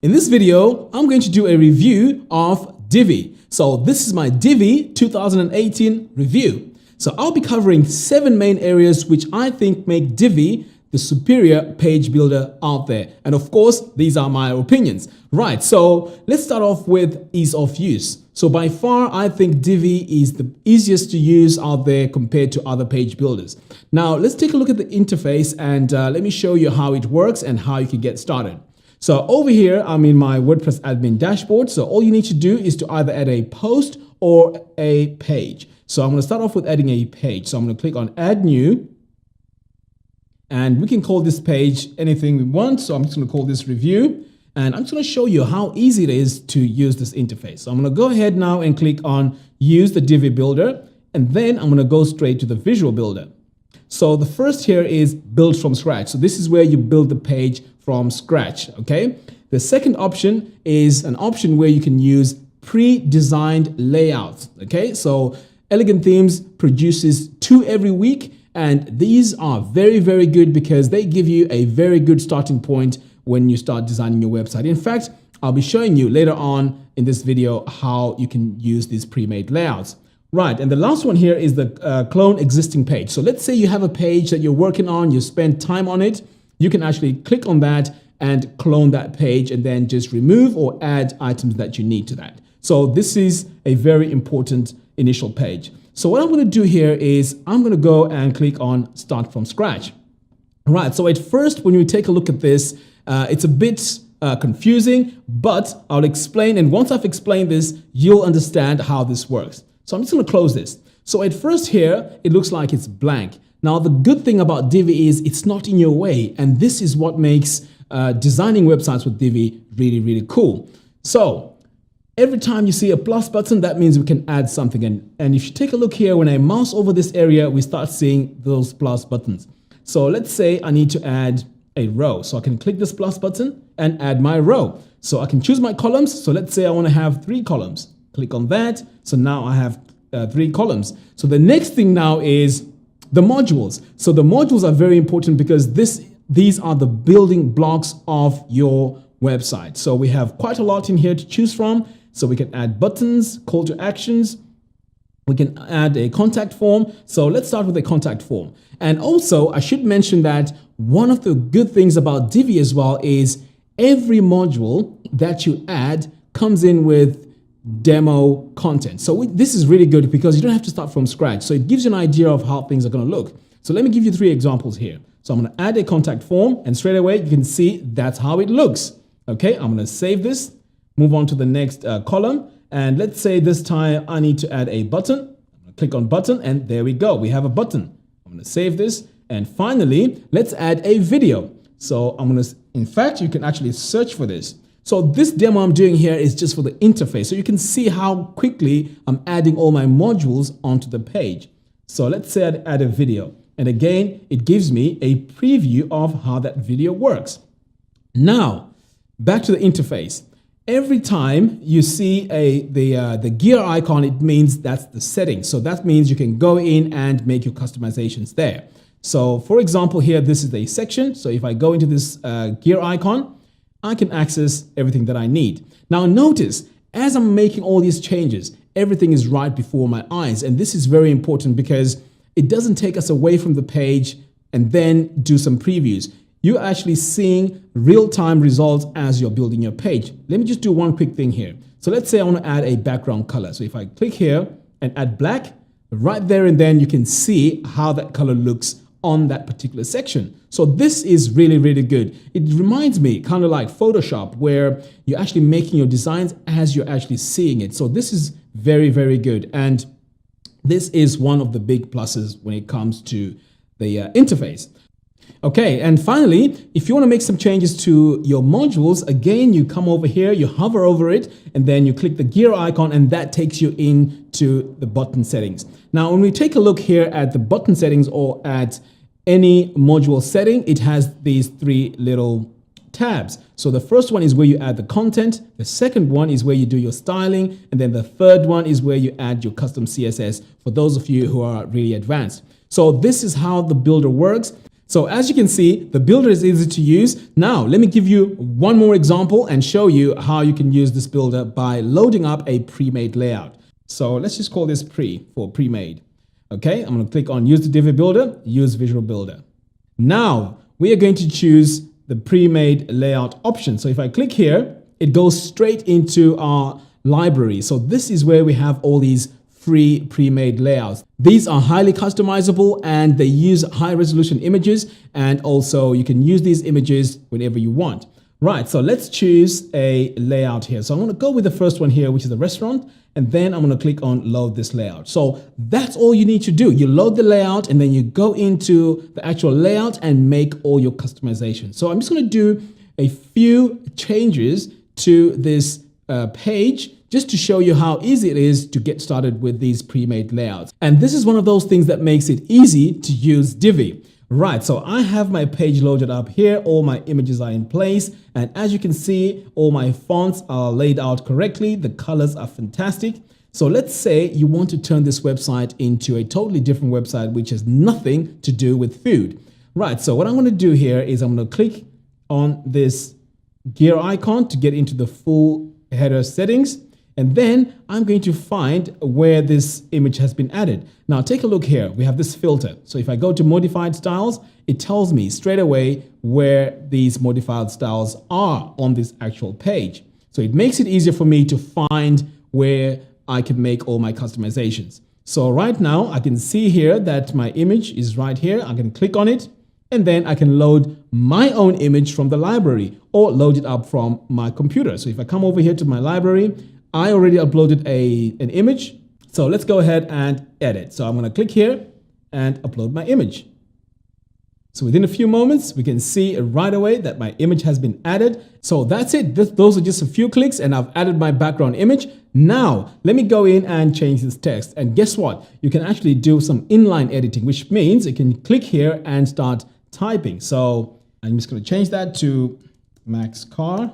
In this video, I'm going to do a review of Divi. So this is my Divi 2018 review. So I'll be covering 7 main areas which I think make Divi the superior page builder out there. And of course, these are my opinions. Right, so let's start off with ease of use. So by far, I think Divi is the easiest to use out there compared to other page builders. Now, let's take a look at the interface and let me show you how it works and how you can get started. So over here, I'm in my WordPress admin dashboard. So all you need to do is to either add a post or a page. So I'm going to start off with adding a page. So I'm going to click on add new. And we can call this page anything we want. So I'm just going to call this review. And I'm just going to show you how easy it is to use this interface. So I'm going to go ahead now and click on use the Divi builder. And then I'm going to go straight to the visual builder. So the first here is build from scratch. So this is where you build the page from scratch, okay? The second option is an option where you can use pre-designed layouts, okay? So Elegant Themes produces 2 every week, and these are very, very good because they give you a very good starting point when you start designing your website. In fact, I'll be showing you later on in this video how you can use these pre-made layouts. Right, and the last one here is the clone existing page. So let's say you have a page that you're working on, you spend time on it, you can actually click on that and clone that page and then just remove or add items that you need to that. So this is a very important initial page. So what I'm going to do here is I'm going to go and click on start from scratch. Right, so at first when you take a look at this, it's a bit confusing, but I'll explain. And once I've explained this, you'll understand how this works. So I'm just going to close this. So at first here, it looks like it's blank. Now, the good thing about Divi is it's not in your way. And this is what makes designing websites with Divi really, really cool. So every time you see a plus button, that means we can add something in. And if you take a look here, when I mouse over this area, we start seeing those plus buttons. So let's say I need to add a row. So I can click this plus button and add my row. So I can choose my columns. So let's say I want to have 3 columns. Click on that. So now I have 3 columns. So the next thing now is the modules. So the modules are very important because these are the building blocks of your website. So we have quite a lot in here to choose from. So we can add buttons, call to actions. We can add a contact form. So let's start with a contact form. And also I should mention that one of the good things about Divi as well is every module that you add comes in with demo content. So this is really good because you don't have to start from scratch. So it gives you an idea of how things are going to look. So let me give you 3 examples here. So I'm going to add a contact form and straight away you can see that's how it looks. Okay, I'm going to save this, move on to the next column. And let's say this time I need to add a button. I'm going to click on button and there we go. We have a button. I'm going to save this. And finally, let's add a video. So I'm going to, in fact, you can actually search for this. So this demo I'm doing here is just for the interface. So you can see how quickly I'm adding all my modules onto the page. So let's say I'd add a video. And again, it gives me a preview of how that video works. Now, back to the interface. Every time you see the gear icon, it means that's the settings. So that means you can go in and make your customizations there. So for example, here, this is a section. So if I go into this gear icon, I can access everything that I need. Now notice, as I'm making all these changes, everything is right before my eyes. And this is very important because it doesn't take us away from the page and then do some previews. You're actually seeing real-time results as you're building your page. Let me just do one quick thing here. So let's say I want to add a background color. So if I click here and add black, right there and then you can see how that color looks on that particular section. So this is really, really good. It reminds me kind of like Photoshop where you're actually making your designs as you're actually seeing it. So this is very, very good. And this is one of the big pluses when it comes to the interface. Okay, and finally, if you want to make some changes to your modules, again, you come over here, you hover over it, and then you click the gear icon, and that takes you into the button settings. Now, when we take a look here at the button settings or at any module setting, it has these 3 little tabs. So the first one is where you add the content. The second one is where you do your styling. And then the third one is where you add your custom CSS for those of you who are really advanced. So this is how the builder works. So as you can see, the builder is easy to use. Now, let me give you one more example and show you how you can use this builder by loading up a pre-made layout. So let's just call this pre-made. Okay, I'm going to click on use the Divi builder, use visual builder. Now, we are going to choose the pre-made layout option. So if I click here, it goes straight into our library. So this is where we have all these free pre-made layouts. These are highly customizable and they use high resolution images, and also you can use these images whenever you want. Right, so let's choose a layout here. So I'm going to go with the first one here, which is the restaurant, and then I'm going to click on load this layout. So that's all you need to do. You load the layout and then you go into the actual layout and make all your customization. So I'm just going to do a few changes to this page just to show you how easy it is to get started with these pre-made layouts. And this is one of those things that makes it easy to use Divi. Right, so I have my page loaded up here, all my images are in place, and as you can see, all my fonts are laid out correctly, the colors are fantastic. So let's say you want to turn this website into a totally different website which has nothing to do with food. Right, so what I'm going to do here is I'm going to click on this gear icon to get into the full header settings. And then I'm going to find where this image has been added. Now take a look here. We have this filter. So if I go to modified styles, it tells me straight away where these modified styles are on this actual page. So it makes it easier for me to find where I can make all my customizations. So right now I can see here that my image is right here. I can click on it and then I can load my own image from the library or load it up from my computer. So if I come over here to my library, I already uploaded an image. So let's go ahead and edit. So I'm going to click here and upload my image. So within a few moments, we can see right away that my image has been added. So that's it. Those are just a few clicks and I've added my background image. Now, let me go in and change this text. And guess what? You can actually do some inline editing, which means you can click here and start typing. So I'm just going to change that to Max Car.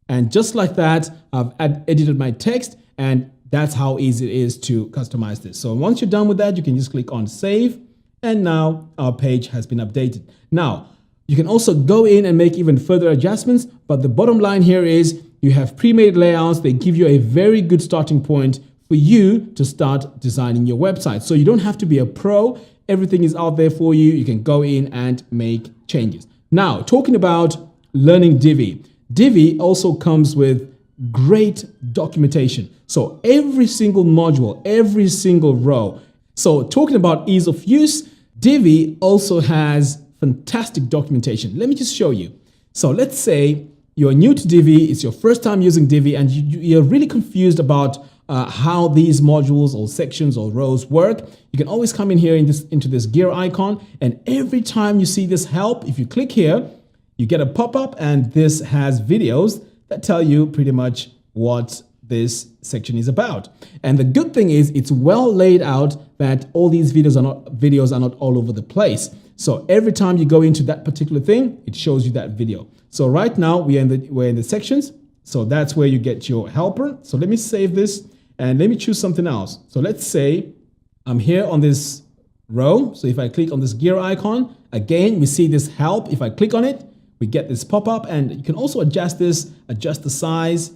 And just like that, I've edited my text, and that's how easy it is to customize this. So once you're done with that, you can just click on save, and now our page has been updated. Now, you can also go in and make even further adjustments, but the bottom line here is you have pre-made layouts. They give you a very good starting point for you to start designing your website. So you don't have to be a pro. Everything is out there for you. You can go in and make changes. Now, talking about learning Divi. Divi also comes with great documentation. So every single module, every single row. So talking about ease of use, Divi also has fantastic documentation. Let me just show you. So let's say you're new to Divi, it's your first time using Divi, and you're really confused about how these modules or sections or rows work. You can always come in here into this gear icon, and every time you see this help, if you click here, you get a pop-up, and this has videos that tell you pretty much what this section is about. And the good thing is it's well laid out that all these videos are not all over the place. So every time you go into that particular thing, it shows you that video. So right now we're in the sections. So that's where you get your helper. So let me save this and let me choose something else. So let's say I'm here on this row. So if I click on this gear icon, again, we see this help. If I click on it, we get this pop-up, and you can also adjust this, adjust the size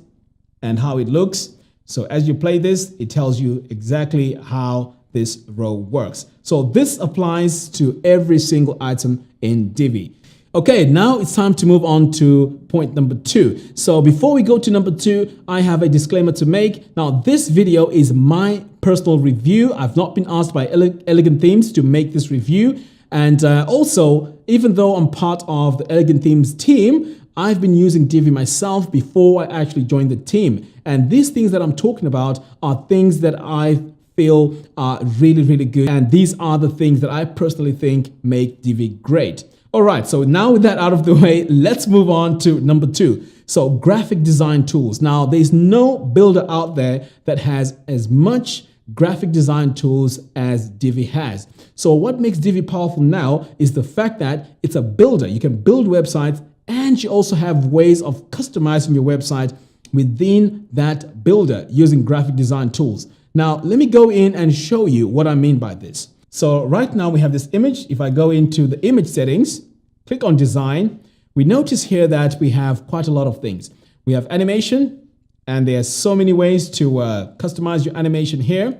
and how it looks. So as you play this, it tells you exactly how this row works. So this applies to every single item in Divi. Okay, now it's time to move on to point number 2. So before we go to number 2, I have a disclaimer to make. Now, this video is my personal review. I've not been asked by Elegant Themes to make this review. And also, even though I'm part of the Elegant Themes team, I've been using Divi myself before I actually joined the team. And these things that I'm talking about are things that I feel are really, really good. And these are the things that I personally think make Divi great. All right, so now with that out of the way, let's move on to number 2. So graphic design tools. Now, there's no builder out there that has as much graphic design tools as Divi has. So what makes Divi powerful now is the fact that it's a builder. You can build websites, and you also have ways of customizing your website within that builder using graphic design tools. Now, let me go in and show you what I mean by this. So right now we have this image. If I go into the image settings, click on design, we notice here that we have quite a lot of things. We have animation, and there's so many ways to customize your animation here.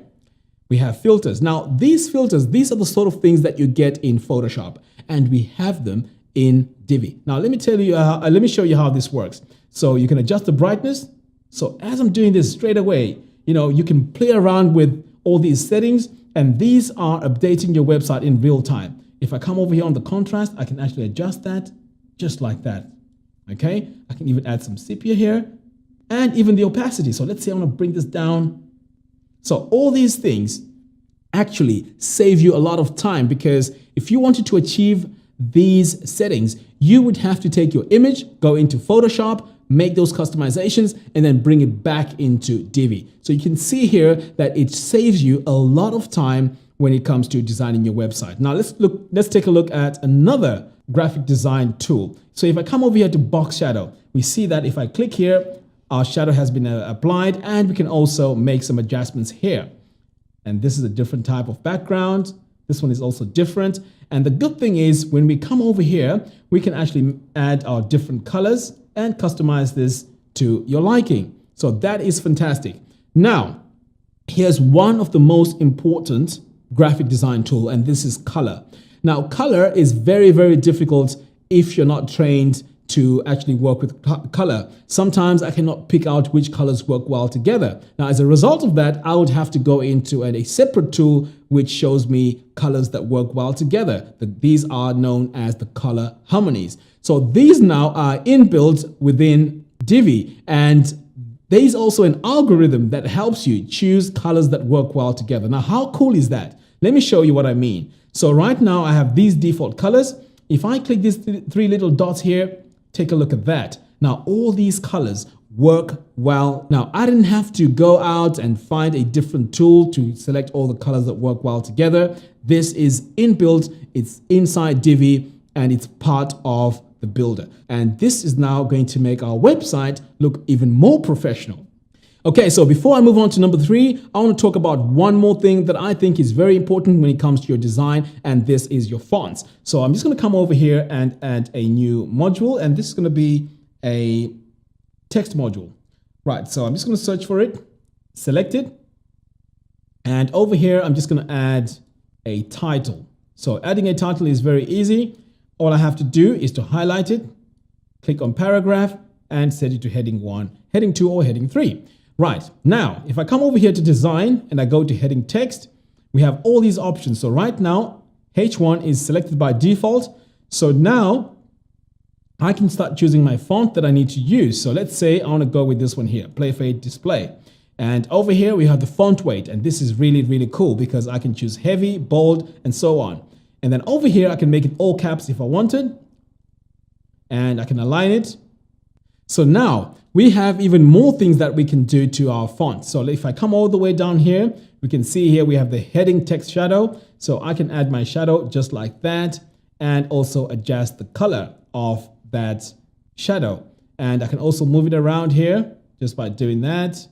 We have filters. Now, these filters, these are the sort of things that you get in Photoshop, and we have them in Divi. Now, let me show you how this works. So you can adjust the brightness. So as I'm doing this straight away, you can play around with all these settings, and these are updating your website in real time. If I come over here on the contrast, I can actually adjust that just like that. Okay, I can even add some sepia here and even the opacity. So let's say I want to bring this down. So all these things actually save you a lot of time, because if you wanted to achieve these settings, you would have to take your image, go into Photoshop, make those customizations, and then bring it back into Divi. So you can see here that it saves you a lot of time when it comes to designing your website. Now let's take a look at another graphic design tool. So if I come over here to box shadow, we see that if I click here, our shadow has been applied, and we can also make some adjustments here. And this is a different type of background. This one is also different. And the good thing is when we come over here, we can actually add our different colors and customize this to your liking. So that is fantastic. Now, here's one of the most important graphic design tool, and this is color. Now, color is very, very difficult if you're not trained to actually work with color. Sometimes I cannot pick out which colors work well together. Now, as a result of that, I would have to go into a separate tool which shows me colors that work well together. These are known as the color harmonies. So these now are inbuilt within Divi, and there's also an algorithm that helps you choose colors that work well together. Now, how cool is that? Let me show you what I mean. So right now I have these default colors. If I click these three little dots here, take a look at that. Now, all these colors work well. Now, I didn't have to go out and find a different tool to select all the colors that work well together. This is inbuilt, it's inside Divi, and it's part of the builder. And this is now going to make our website look even more professional. Okay, so before I move on to number 3, I want to talk about one more thing that I think is very important when it comes to your design, and this is your fonts. So I'm just going to come over here and add a new module, and this is going to be a text module. Right, so I'm just going to search for it, select it, and over here I'm just going to add a title. So adding a title is very easy. All I have to do is to highlight it, click on paragraph, and set it to heading 1, heading 2, or heading 3. Right, now, if I come over here to design and I go to heading text, we have all these options. So right now, H1 is selected by default. So now I can start choosing my font that I need to use. So let's say I want to go with this one here, Play Fade Display. And over here we have the font weight. And this is really, really cool because I can choose heavy, bold, and so on. And then over here, I can make it all caps if I wanted. And I can align it. So now we have even more things that we can do to our font. So if I come all the way down here, we can see here we have the heading text shadow. So I can add my shadow just like that and also adjust the color of that shadow. And I can also move it around here just by doing that.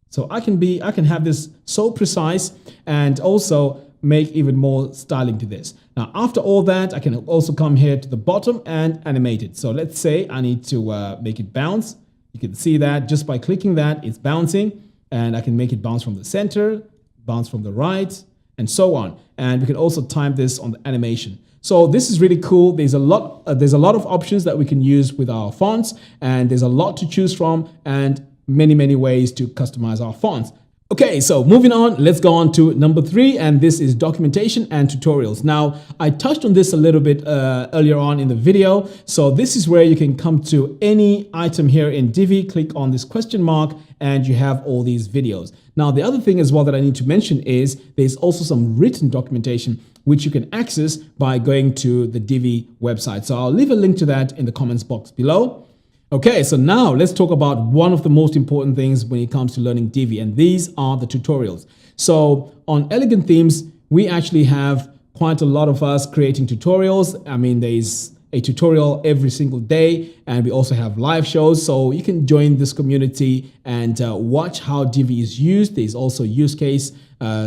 So I can have this so precise and also make even more styling to this. Now, after all that, I can also come here to the bottom and animate it. So let's say I need to make it bounce. You can see that just by clicking that, it's bouncing, and I can make it bounce from the center, bounce from the right, and so on. And we can also time this on the animation. So this is really cool. There's a lot of options that we can use with our fonts, and there's a lot to choose from, and many ways to customize our fonts. Okay, so moving on, let's go on to number 3, and this is documentation and tutorials. Now, I touched on this a little bit earlier on in the video. So this is where you can come to any item here in Divi, click on this question mark, and you have all these videos. Now, the other thing as well that I need to mention is there's also some written documentation which you can access by going to the Divi website. So I'll leave a link to that in the comments box below. Okay, so now let's talk about one of the most important things when it comes to learning Divi, and these are the tutorials. So on Elegant Themes, we actually have quite a lot of us creating tutorials. I mean, there's a tutorial every single day, and we also have live shows. So you can join this community and watch how Divi is used. There's also use case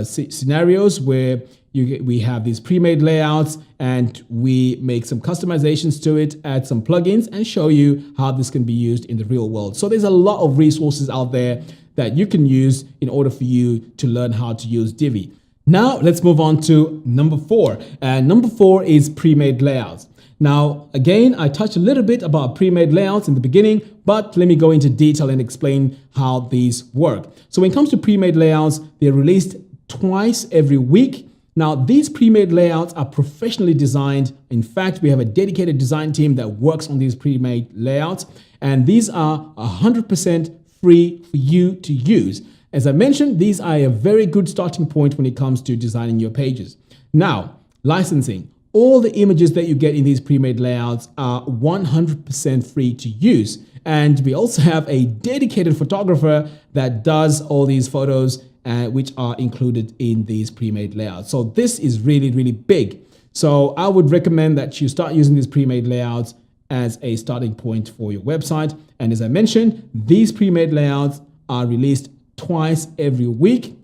scenarios where we have these pre-made layouts and we make some customizations to it, add some plugins, and show you how this can be used in the real world. So there's a lot of resources out there that you can use in order for you to learn how to use Divi. Now let's move on to number 4. And number 4 is pre-made layouts. Now, again, I touched a little bit about pre-made layouts in the beginning, but let me go into detail and explain how these work. So when it comes to pre-made layouts, they're released twice every week. Now, these pre-made layouts are professionally designed. In fact, we have a dedicated design team that works on these pre-made layouts, and these are 100% free for you to use. As I mentioned, these are a very good starting point when it comes to designing your pages. Now, licensing. All the images that you get in these pre-made layouts are 100% free to use. And we also have a dedicated photographer that does all these photos which are included in these pre-made layouts. So this is really, really big. So I would recommend that you start using these pre-made layouts as a starting point for your website. And as I mentioned, these pre-made layouts are released twice every week,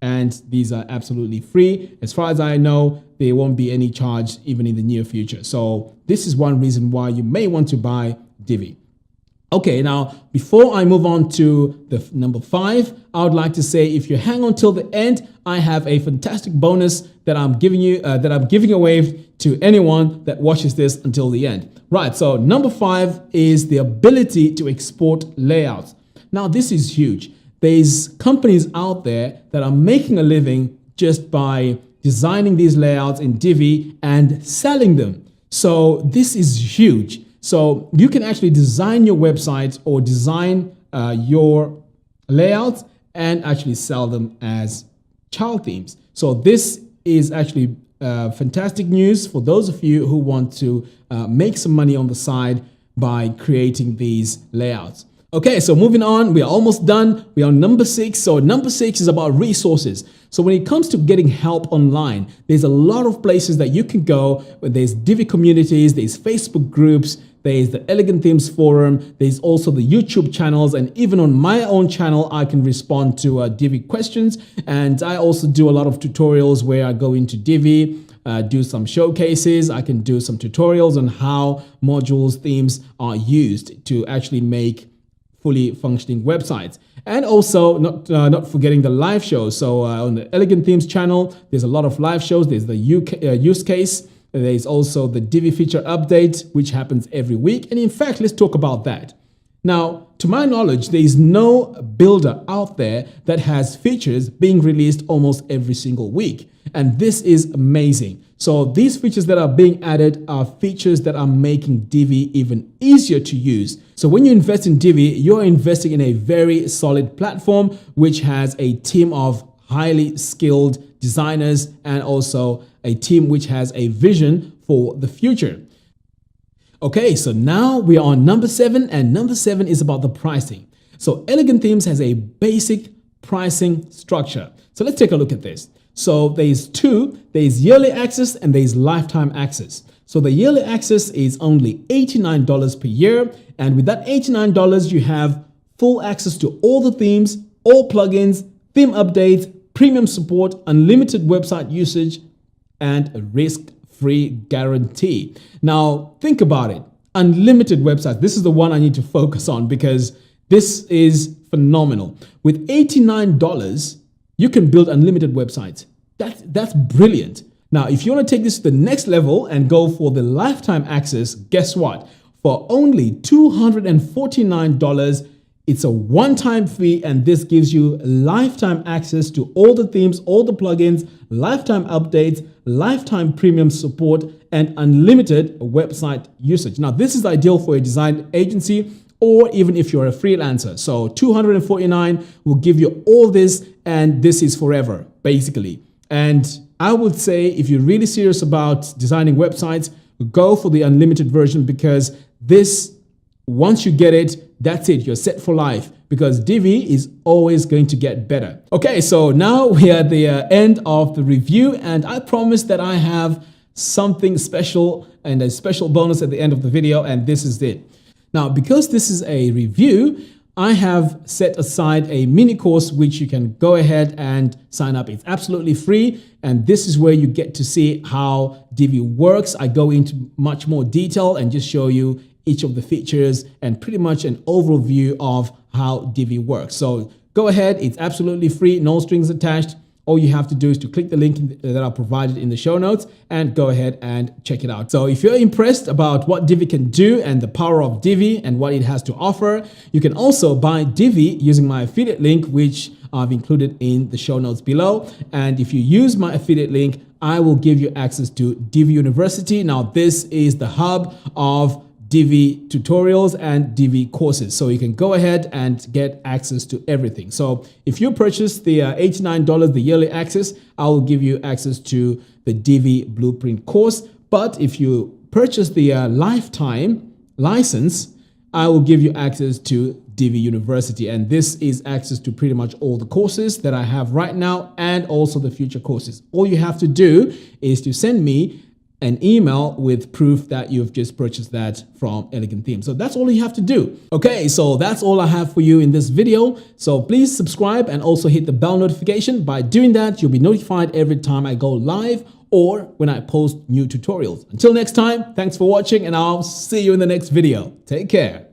and these are absolutely free. As far as I know, there won't be any charge even in the near future. So this is one reason why you may want to buy Divi. Okay, now before I move on to the number 5, I would like to say if you hang on till the end, I have a fantastic bonus that I'm giving you, that I'm giving away to anyone that watches this until the end. Right, so number 5 is the ability to export layouts. Now this is huge. There's companies out there that are making a living just by designing these layouts in Divi and selling them. So this is huge. So you can actually design your website or design your layouts and actually sell them as child themes. So this is actually fantastic news for those of you who want to make some money on the side by creating these layouts. Okay, so moving on, we are almost done. We are on number 6. So number 6 is about resources. So when it comes to getting help online, there's a lot of places that you can go. There's Divi communities, there's Facebook groups, there's the Elegant Themes forum, there's also the YouTube channels, and even on my own channel, I can respond to Divi questions. And I also do a lot of tutorials where I go into Divi, do some showcases. I can do some tutorials on how modules, themes are used to actually make fully functioning websites. And also not forgetting the live shows. So on the Elegant Themes channel, there's a lot of live shows. There's the use case. There's also the Divi feature update, which happens every week. And in fact, let's talk about that. Now, to my knowledge, there is no builder out there that has features being released almost every single week. And this is amazing. So these features that are being added are features that are making Divi even easier to use. So when you invest in Divi, you're investing in a very solid platform, which has a team of highly skilled designers and also a team which has a vision for the future. Okay, so now we are on number 7, and number 7 is about the pricing. So Elegant Themes has a basic pricing structure. So let's take a look at this. So there's yearly access and there's lifetime access. So the yearly access is only $89 per year. And with that $89, you have full access to all the themes, all plugins, theme updates, premium support, unlimited website usage, and a risk-free guarantee. Now, think about it. Unlimited websites. This is the one I need to focus on because this is phenomenal. With $89, you can build unlimited websites. That's brilliant. Now, if you want to take this to the next level and go for the lifetime access, guess what? For only $249, it's a one-time fee, and this gives you lifetime access to all the themes, all the plugins, lifetime updates, lifetime premium support, and unlimited website usage. Now, this is ideal for a design agency or even if you're a freelancer. So $249 will give you all this, and this is forever, basically. And I would say if you're really serious about designing websites, go for the unlimited version, because this, once you get it, that's it. You're set for life, because Divi is always going to get better. Okay, so now we are at the end of the review, and I promise that I have something special and a special bonus at the end of the video, and this is it. Now, because this is a review, I have set aside a mini course which you can go ahead and sign up. It's absolutely free, and this is where you get to see how Divi works. I go into much more detail and just show you each of the features and pretty much an overview of how Divi works. So go ahead, it's absolutely free, no strings attached. All you have to do is to click the link that are provided in the show notes and go ahead and check it out. So if you're impressed about what Divi can do and the power of Divi and what it has to offer, you can also buy Divi using my affiliate link, which I've included in the show notes below. And if you use my affiliate link, I will give you access to Divi University. Now, this is the hub of Divi tutorials and Divi courses. So you can go ahead and get access to everything. So if you purchase the $89, the yearly access, I will give you access to the Divi Blueprint course. But if you purchase the lifetime license, I will give you access to Divi University. And this is access to pretty much all the courses that I have right now and also the future courses. All you have to do is to send me an email with proof that you've just purchased that from Elegant Theme. So that's all you have to do. Okay, so that's all I have for you in this video. So please subscribe and also hit the bell notification. By doing that, you'll be notified every time I go live or when I post new tutorials. Until next time, thanks for watching and I'll see you in the next video. Take care.